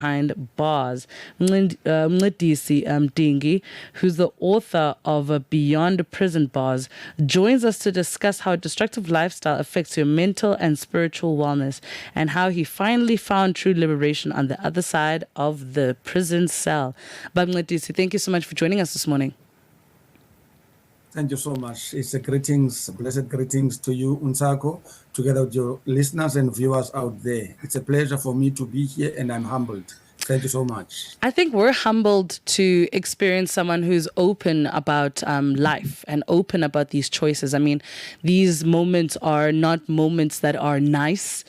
Behind Bars, Mncedisi Mdingi, who's the author of Beyond Prison Bars, joins us to discuss how a destructive lifestyle affects your mental and spiritual wellness and how he finally found true liberation on the other side of the prison cell. But Mncedisi, thank you so much for joining us this morning. Thank you so much. It's a greetings, blessed greetings to you, Ntsako, together with your listeners and viewers out there. It's a pleasure for me to be here, and I'm humbled. Thank you so much. I think we're humbled to experience someone who's open about life and open about these choices. I mean, these moments are not moments that are nice.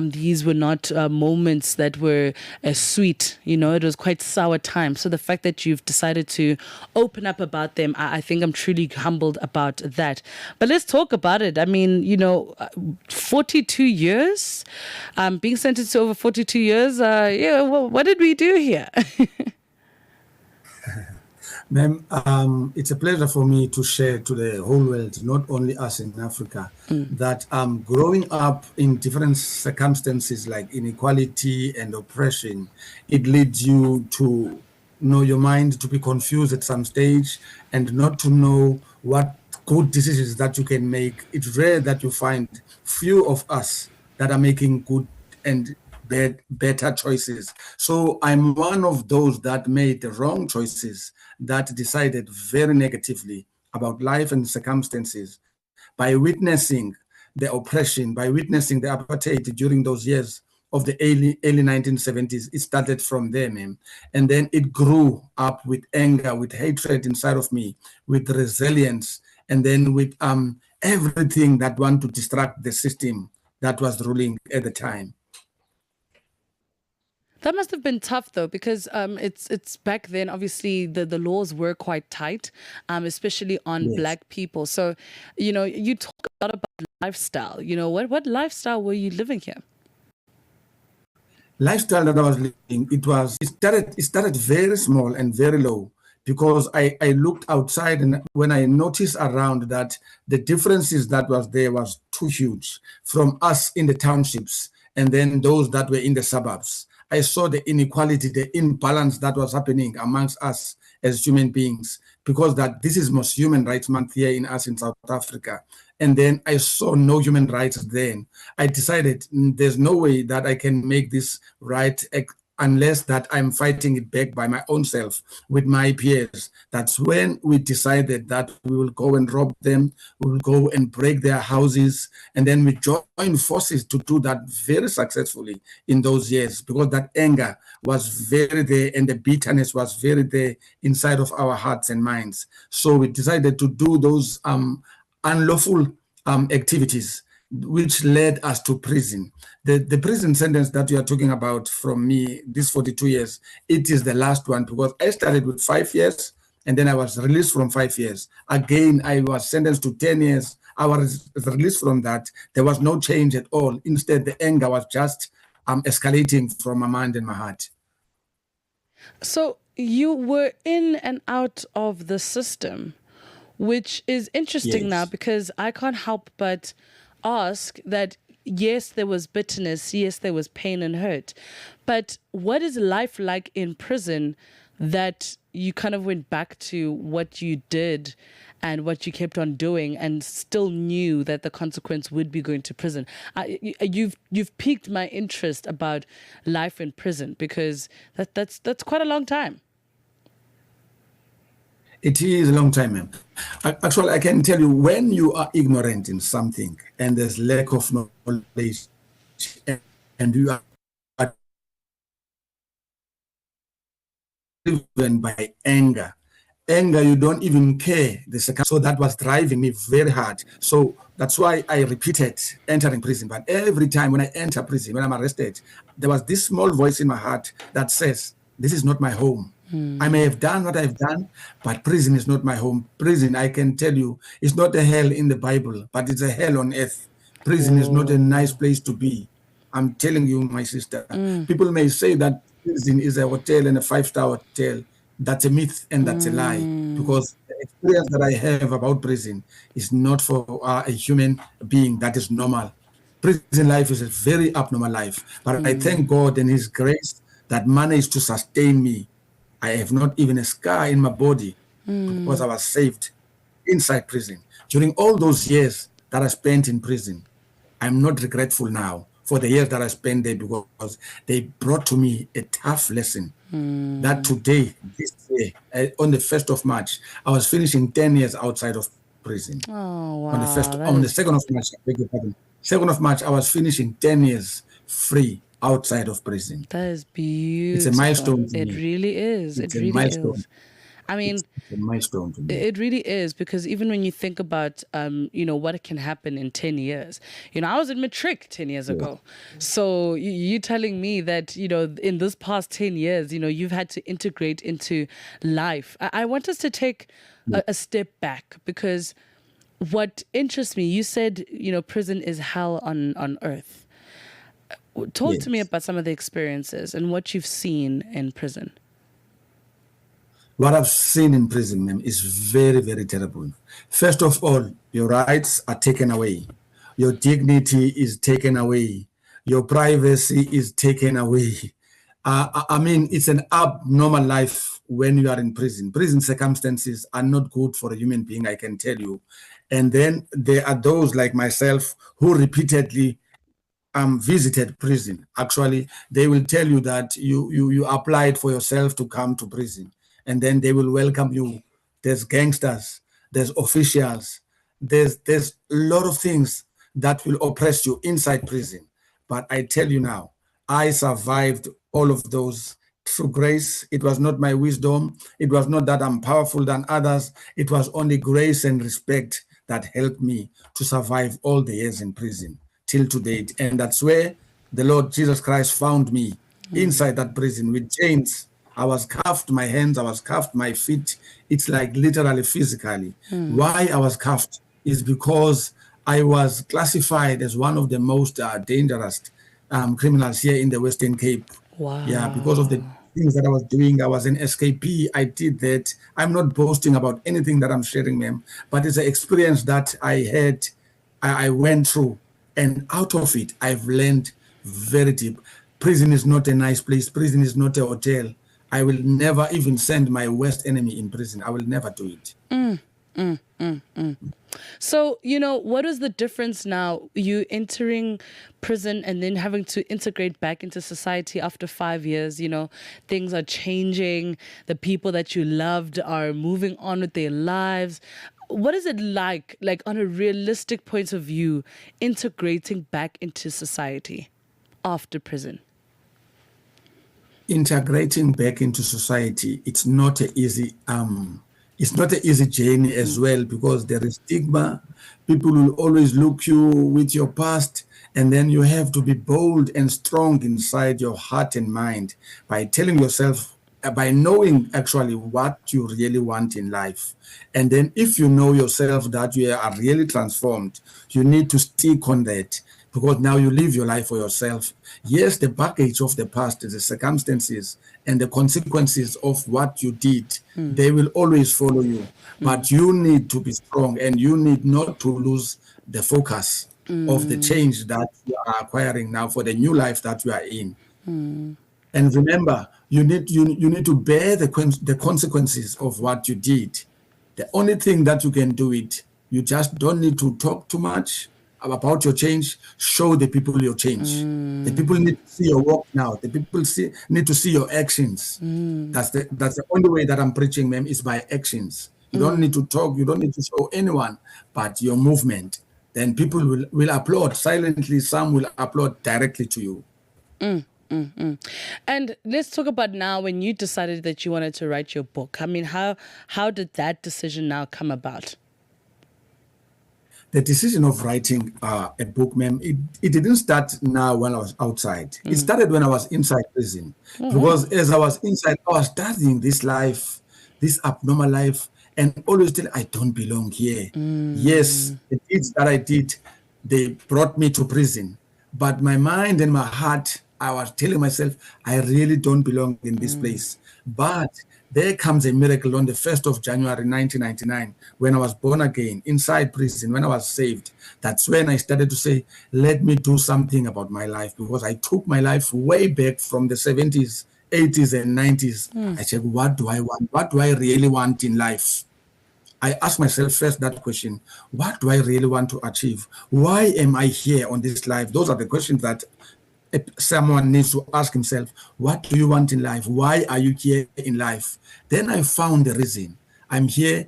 These were not moments that were sweet. You know, it was quite sour time. So the fact that you've decided to open up about them, I think I'm truly humbled about that. But let's talk about it. I mean, 42 years, being sentenced to over 42 years. What did we do here? Ma'am, it's a pleasure for me to share to the whole world, not only us in Africa, that growing up in different circumstances like inequality and oppression, it leads you to know your mind, to be confused at some stage, and not to know what good decisions that you can make. It's rare that you find few of us that are making good and better choices. So I'm one of those that made the wrong choices, that decided very negatively about life and circumstances by witnessing the oppression, by witnessing the apartheid during those years of the early 1970s. It started from there, ma'am. And then it grew up with anger, with hatred inside of me, with resilience, and then with everything that want to distract the system that was ruling at the time. That must have been tough, though, because it's back then. Obviously, the laws were quite tight, especially on Black people. So, you talk a lot about lifestyle. What lifestyle were you living here? Lifestyle that I was living, it started very small and very low, because I looked outside, and when I noticed around that the differences that was there was too huge from us in the townships and then those that were in the suburbs. I saw the inequality, the imbalance that was happening amongst us as human beings, because that this is most human rights month here in us in South Africa. And then I saw no human rights then. I decided there's no way that I can make this right unless that I'm fighting it back by my own self with my peers. That's when we decided that we will go and rob them, we will go and break their houses, and then we joined forces to do that very successfully in those years, because that anger was very there and the bitterness was very there inside of our hearts and minds. So we decided to do those unlawful activities, which led us to prison. The prison sentence that you are talking about from me, this 42 years, it is the last one, because I started with 5 years and then I was released from 5 years. Again, I was sentenced to 10 years. I was released from that. There was no change at all. Instead, the anger was just escalating from my mind and my heart. So you were in and out of the system, which is interesting now, because I can't help but ask that, yes, there was bitterness, yes, there was pain and hurt, but what is life like in prison that you kind of went back to what you did and what you kept on doing and still knew that the consequence would be going to prison? You've piqued my interest about life in prison, because that's quite a long time. It is a long time, ma'am. Actually, I can tell you, when you are ignorant in something and there's lack of knowledge and you are driven by anger, you don't even care. So that was driving me very hard. So that's why I repeated entering prison. But every time when I enter prison, when I'm arrested, there was this small voice in my heart that says, this is not my home. I may have done what I've done, but prison is not my home. Prison, I can tell you, is not a hell in the Bible, but it's a hell on earth. Prison is not a nice place to be. I'm telling you, my sister. People may say that prison is a hotel and a 5-star hotel. That's a myth and that's a lie, because the experience that I have about prison is not for a human being that is normal. Prison life is a very abnormal life, but I thank God and His grace that managed to sustain me. I have not even a scar in my body because I was saved inside prison. During all those years that I spent in prison, I'm not regretful now for the years that I spent there, because they brought to me a tough lesson that today, this year, on the 1st of March, I was finishing 10 years outside of prison. Oh, wow. On the 2nd of March, I beg your pardon. 2nd of March, I was finishing 10 years free outside of prison. That is beautiful. It's a milestone to It me. really is. It's It a really milestone. is. I mean, It's a milestone to me. it really is, because even when you think about, what can happen in 10 years, I was in matric 10 years ago. So you telling me that, in this past 10 years, you've had to integrate into life. I want us to take a step back, because what interests me, you said, prison is hell on earth. Talk to me about some of the experiences and what you've seen in prison. What I've seen in prison, ma'am, is very, very terrible. First of all, your rights are taken away. Your dignity is taken away. Your privacy is taken away. I mean, it's an abnormal life when you are in prison. Prison circumstances are not good for a human being, I can tell you. And then there are those like myself who repeatedly visited prison. Actually, they will tell you that you applied for yourself to come to prison, and then they will welcome you. There's gangsters, there's officials, there's a lot of things that will oppress you inside prison. But I tell you now, I survived all of those through grace. It was not my wisdom. It was not that I'm powerful than others. It was only grace and respect that helped me to survive all the years in prison till to date. And that's where the Lord Jesus Christ found me, inside that prison with chains. I was cuffed, my hands, I was cuffed, my feet. It's like literally physically. Why I was cuffed is because I was classified as one of the most dangerous criminals here in the Western Cape. Wow. Yeah, because of the things that I was doing. I was an escapee. I did that. I'm not boasting about anything that I'm sharing, ma'am, but it's an experience that I had, I went through. And out of it, I've learned very deep. Prison is not a nice place. Prison is not a hotel. I will never even send my worst enemy in prison. I will never do it. So, what is the difference now? You entering prison and then having to integrate back into society after 5 years, things are changing. The people that you loved are moving on with their lives. What is it like on a realistic point of view, integrating back into society after prison? Integrating back into society, it's not an easy journey as well, because there is stigma. People will always look you with your past, and then you have to be bold and strong inside your heart and mind by telling yourself, by knowing actually what you really want in life. And then if you know yourself that you are really transformed, you need to stick on that, because now you live your life for yourself. Yes, the baggage of the past, the circumstances and the consequences of what you did, they will always follow you. But you need to be strong, and you need not to lose the focus of the change that you are acquiring now for the new life that you are in. And remember, you need to bear the consequences of what you did. The only thing that you can do it, you just don't need to talk too much about your change. Show the people your change. The people need to see your work now. The people need to see your actions. That's the only way that I'm preaching, ma'am, is by actions. You don't need to talk. You don't need to show anyone, but your movement. Then people will applaud silently. Some will applaud directly to you. And let's talk about now when you decided that you wanted to write your book. I mean, how did that decision now come about? The decision of writing a book, ma'am, it didn't start now when I was outside. It started when I was inside prison. Because as I was inside, I was studying this life, this abnormal life, and always tell I don't belong here. Yes, the deeds that I did, they brought me to prison. But my mind and my heart, I was telling myself, I really don't belong in this place. But there comes a miracle on the 1st of January, 1999, when I was born again, inside prison, when I was saved. That's when I started to say, let me do something about my life, because I took my life way back from the 70s 80s and 90s, I said, what do I want? What do I really want in life? I ask myself first that question, what do I really want to achieve? Why am I here on this life? Those are the questions that someone needs to ask himself. What do you want in life? Why are you here in life? Then I found the reason. I'm here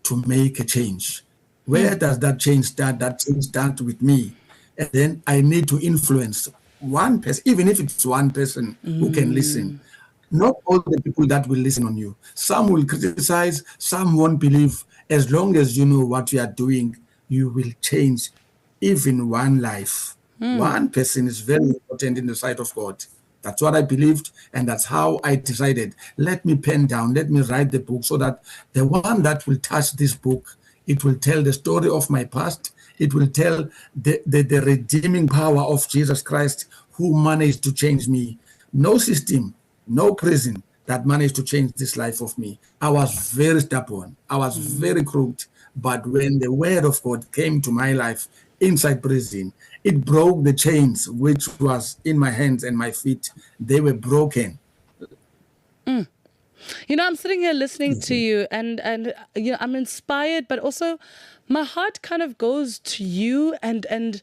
to make a change. Where does that change start? That change starts with me. And then I need to influence one person, even if it's one person who can listen. Not all the people that will listen on you. Some will criticize, some won't believe. As long as you know what you are doing, you will change even one life. One person is very important in the sight of God. That's what I believed, and that's how I decided. Let me pen down, let me write the book so that the one that will touch this book, it will tell the story of my past. It will tell the redeeming power of Jesus Christ, who managed to change me. No system, no prison that managed to change this life of me. I was very stubborn. I was very crooked. But when the word of God came to my life inside prison, it broke the chains which was in my hands and my feet. They were broken. You know, I'm sitting here listening to you, and you know, I'm inspired, but also my heart kind of goes to you and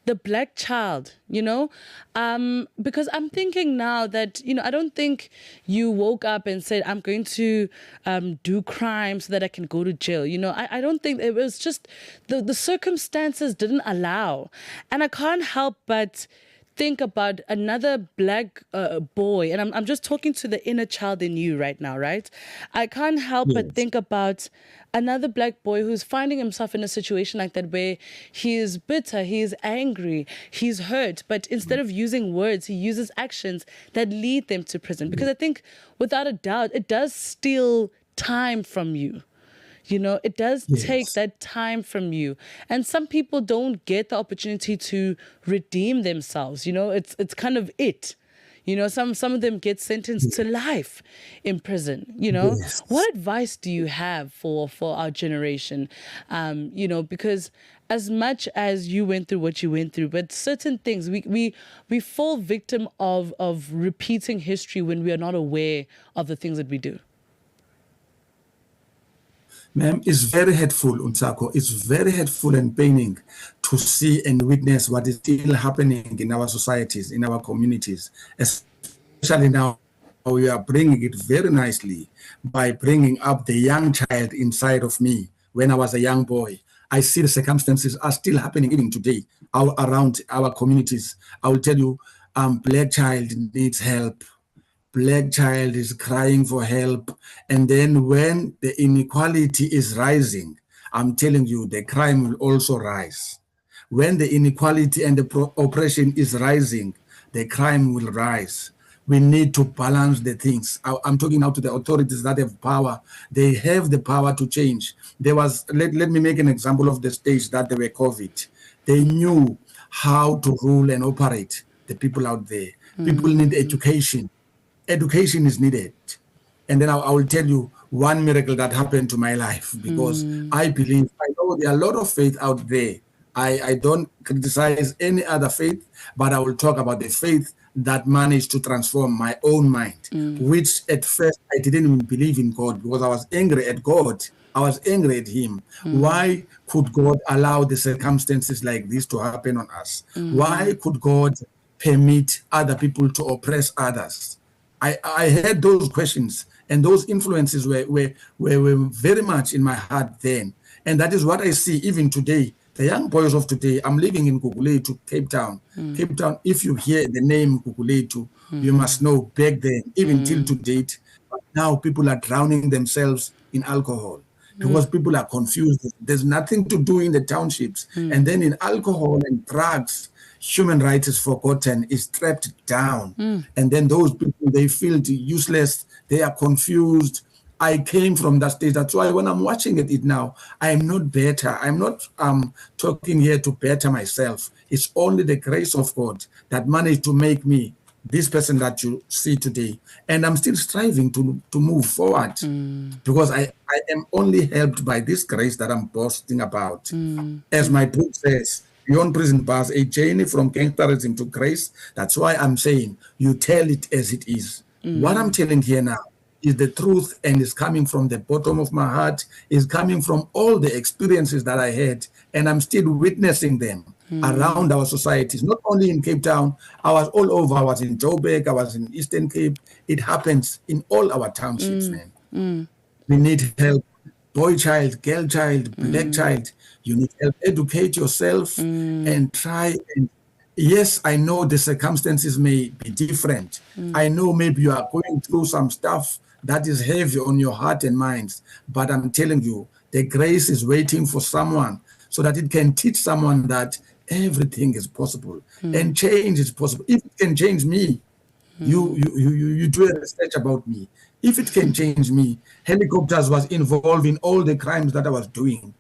the black child, you know, because I'm thinking now that, you know, I don't think you woke up and said, I'm going to do crime so that I can go to jail. You know, I don't think it was just the circumstances didn't allow. And I can't help but think about another black boy, and I'm just talking to the inner child in you right now, right? I can't help but think about another black boy who's finding himself in a situation like that, where he is bitter, he is angry, he's hurt, but instead of using words, he uses actions that lead them to prison. Because I think, without a doubt, it does steal time from you. You know, it does take that time from you. And some people don't get the opportunity to redeem themselves. You know, it's kind of it. You know, some of them get sentenced to life in prison. You know, what advice do you have for our generation? You know, because as much as you went through what you went through, but certain things we fall victim of repeating history when we are not aware of the things that we do. Ma'am, it's very hurtful, Ntsako. It's very hurtful and paining to see and witness what is still happening in our societies, in our communities. Especially now, we are bringing it very nicely by bringing up the young child inside of me. When I was a young boy, I see the circumstances are still happening even today around our communities. I will tell you, black child needs help. Black child is crying for help. And then when the inequality is rising, I'm telling you, the crime will also rise. When the inequality and the oppression is rising, the crime will rise. We need to balance the things. I'm talking now to the authorities that have power. They have the power to change. There was, let me make an example of the stage that they were COVID. They knew how to rule and operate the people out there. People need education. Education is needed. And then I will tell you one miracle that happened to my life, because I believe, I know there are a lot of faith out there. I don't criticize any other faith, but I will talk about the faith that managed to transform my own mind, which at first I didn't even believe in God, because I was angry at God. I was angry at him. Why could God allow the circumstances like this to happen on us? Why could God permit other people to oppress others? I had those questions, and those influences were very much in my heart then. And that is what I see even today. The young boys of today, I'm living in Guguletu, Cape Town. Cape Town, if you hear the name Guguletu, you must know back then, even till to date, now people are drowning themselves in alcohol because people are confused. There's nothing to do in the townships. And then in alcohol and drugs, human rights is forgotten, is trapped down. And then those people, they feel useless, they are confused. I came from that stage. That's why when I'm watching it now, I am not better. I'm not talking here to better myself. It's only the grace of God that managed to make me this person that you see today. And I'm still striving to move forward, because I am only helped by this grace that I'm boasting about. As my book says, Beyond Prison Bars, a journey from gangsterism to grace. That's why I'm saying you tell it as it is. What I'm telling here now is the truth, and is coming from the bottom of my heart, is coming from all the experiences that I had, and I'm still witnessing them around our societies, not only in Cape Town. I was all over. I was in Joburg, I was in Eastern Cape. It happens in all our townships, man. We need help. Boy child, girl child, black child. You need help. Educate yourself and try. And yes, I know the circumstances may be different. I know maybe you are going through some stuff that is heavy on your heart and minds. But I'm telling you, the grace is waiting for someone so that it can teach someone that everything is possible and change is possible. If it can change me, you do a research about me. If it can change me, Helicopters was involved in all the crimes that I was doing.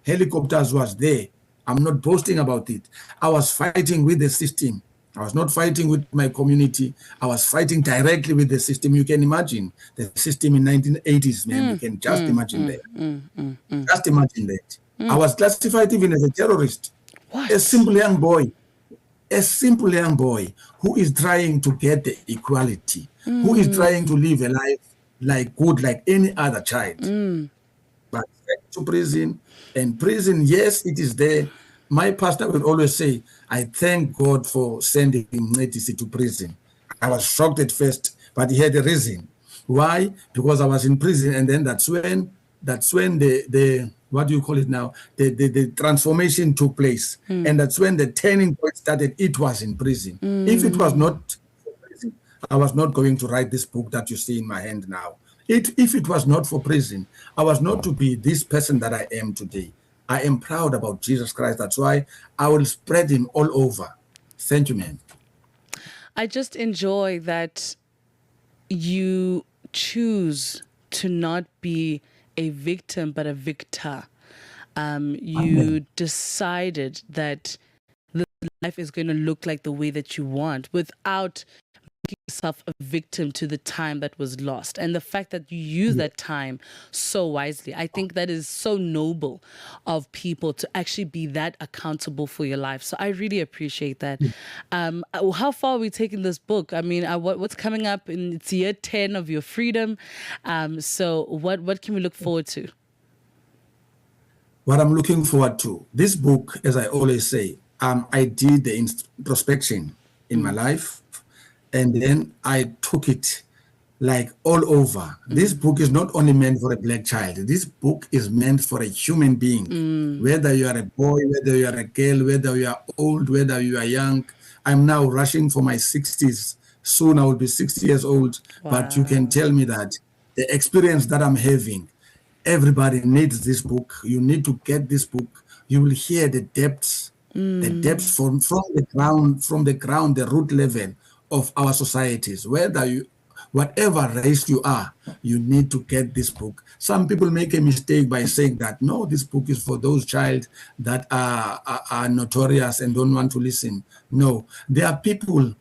Helicopters was there. I'm not boasting about it. I was fighting with the system. I was not fighting with my community. I was fighting directly with the system. You can imagine the system in 1980s, man. You can just imagine that. Just imagine that. I was classified even as a terrorist. What? A simple young boy who is trying to get the equality, who is trying to live a life like any other child. But to prison, and prison, yes, it is there. My pastor will always say, I thank God for sending Mncedisi to prison. I was shocked at first, but he had a reason. Why? Because I was in prison, and then that's when the what do you call it now? The transformation took place. And that's when the turning point started. It was in prison. If it was not for prison, I was not going to write this book that you see in my hand now. If it was not for prison, I was not to be this person that I am today. I am proud about Jesus Christ. That's why I will spread him all over. Thank you, man. I just enjoy that you choose to not be a victim, but a victor. You decided that the life is going to look like the way that you want without making yourself a victim to the time that was lost. And the fact that you use that time so wisely, I think that is so noble of people to actually be that accountable for your life. So I really appreciate that. How far are we taking this book? I mean, what's coming up? It's year 10 of your freedom. So what can we look forward to? What I'm looking forward to, this book, as I always say, I did the introspection in my life, and then I took it like all over. This book is not only meant for a black child. This book is meant for a human being, whether you are a boy, whether you are a girl, whether you are old, whether you are young. I'm now rushing for my 60s. Soon I will be 60 years old, but you can tell me that the experience that I'm having, everybody needs this book. You need to get this book. You will hear the depths from the ground, the root level of our societies. Whatever race you are, you need to get this book. Some people make a mistake by saying that, no, this book is for those child that are notorious and don't want to listen. No, there are people,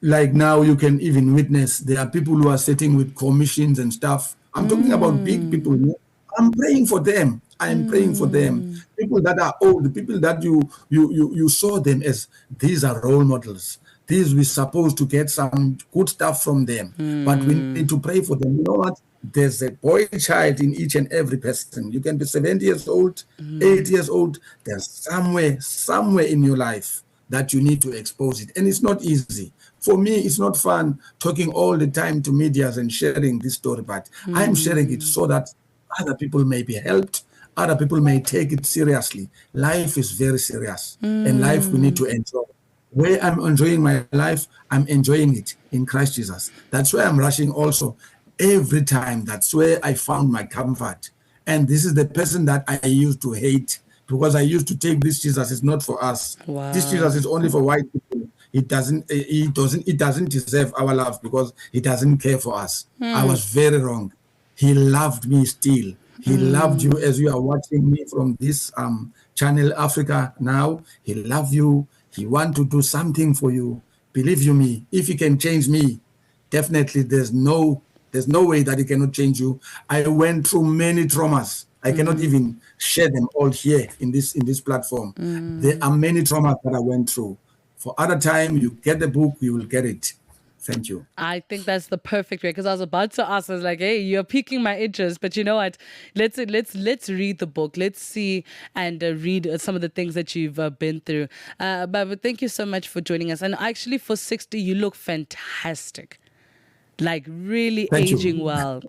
like now you can even witness, there are people who are sitting with commissions and stuff. I'm talking about big people. I'm praying for them. I am praying for them. People that are old, people that you saw them as these are role models. These we're supposed to get some good stuff from them. But we need to pray for them. You know what? There's a boy child in each and every person. You can be 70 years old, 8 years old. There's somewhere in your life that you need to expose it. And it's not easy. For me, it's not fun talking all the time to medias and sharing this story, but I'm sharing it so that other people may be helped. Other people may take it seriously. Life is very serious, and life we need to enjoy. Where I'm enjoying my life, I'm enjoying it in Christ Jesus. That's why I'm rushing also every time. That's where I found my comfort. And this is the person that I used to hate, because I used to take this Jesus is not for us. Wow. This Jesus is only for white people. It doesn't deserve our love because he doesn't care for us. I was very wrong. He loved me still. He loved you as you are watching me from this channel Africa now. He loves you. He wants to do something for you. Believe you me, if he can change me, definitely there's no way that he cannot change you. I went through many traumas. I cannot even share them all here in this platform. There are many traumas that I went through. For other time, you get the book, you will get it. Thank you. I think that's the perfect way, because I was about to ask. I was like, "Hey, you're piquing my interest." But you know what? Let's read the book. Let's see and read some of the things that you've been through. But thank you so much for joining us. And actually, for 60, you look fantastic. Like really Thank aging you. well.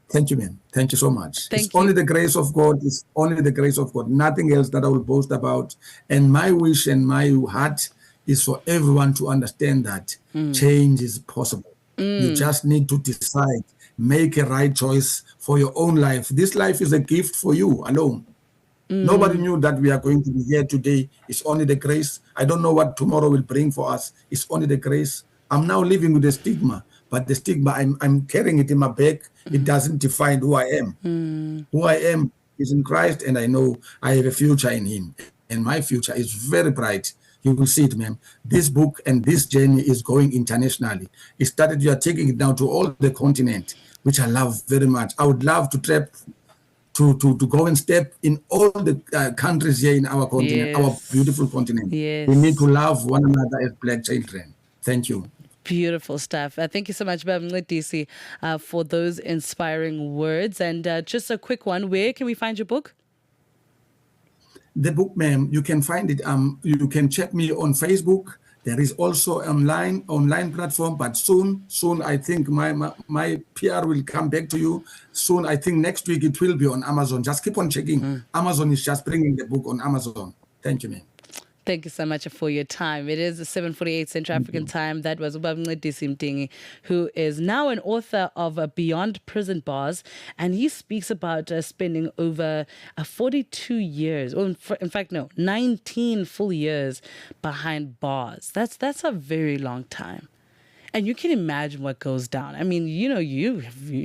Thank you, ma'am. Thank you so much. Thank It's only the grace of God. It's only the grace of God. Nothing else that I will boast about. And my wish and my heart is for everyone to understand that change is possible. You just need to decide, make a right choice for your own life. This life is a gift for you alone. Nobody knew that we are going to be here today. It's only the grace. I don't know what tomorrow will bring for us. It's only the grace. I'm now living with the stigma, but the stigma, I'm carrying it in my back. It doesn't define who I am. Who I am is in Christ, and I know I have a future in Him. And my future is very bright. You will see it, ma'am. This book and this journey is going internationally. It started, you are taking it down to all the continent, which I love very much. I would love to go and step in all the countries here in our continent, our beautiful continent. Yes. We need to love one another as black children. Thank you. Beautiful stuff. Thank you so much, Mncedisi, for those inspiring words. And just a quick one, where can we find your book? The book, ma'am, you can find it. You can check me on Facebook. There is also online platform, but soon, I think my PR will come back to you. Soon, I think next week it will be on Amazon. Just keep on checking. Amazon is just bringing the book on Amazon. Thank you, ma'am. Thank you so much for your time. It is 7:48 Central African time. That was Mncedisi Mdingi, who is now an author of Beyond Prison Bars, and he speaks about spending over 42 years, or in fact, no, 19 full years behind bars. That's a very long time. And you can imagine what goes down. I mean,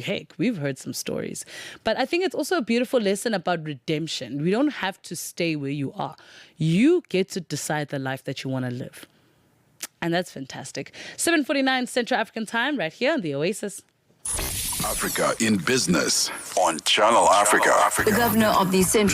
heck, we've heard some stories. But I think it's also a beautiful lesson about redemption. We don't have to stay where you are. You get to decide the life that you want to live. And that's fantastic. 7:49 Central African time, right here on the Oasis. Africa in Business on Channel Africa. The governor of the Central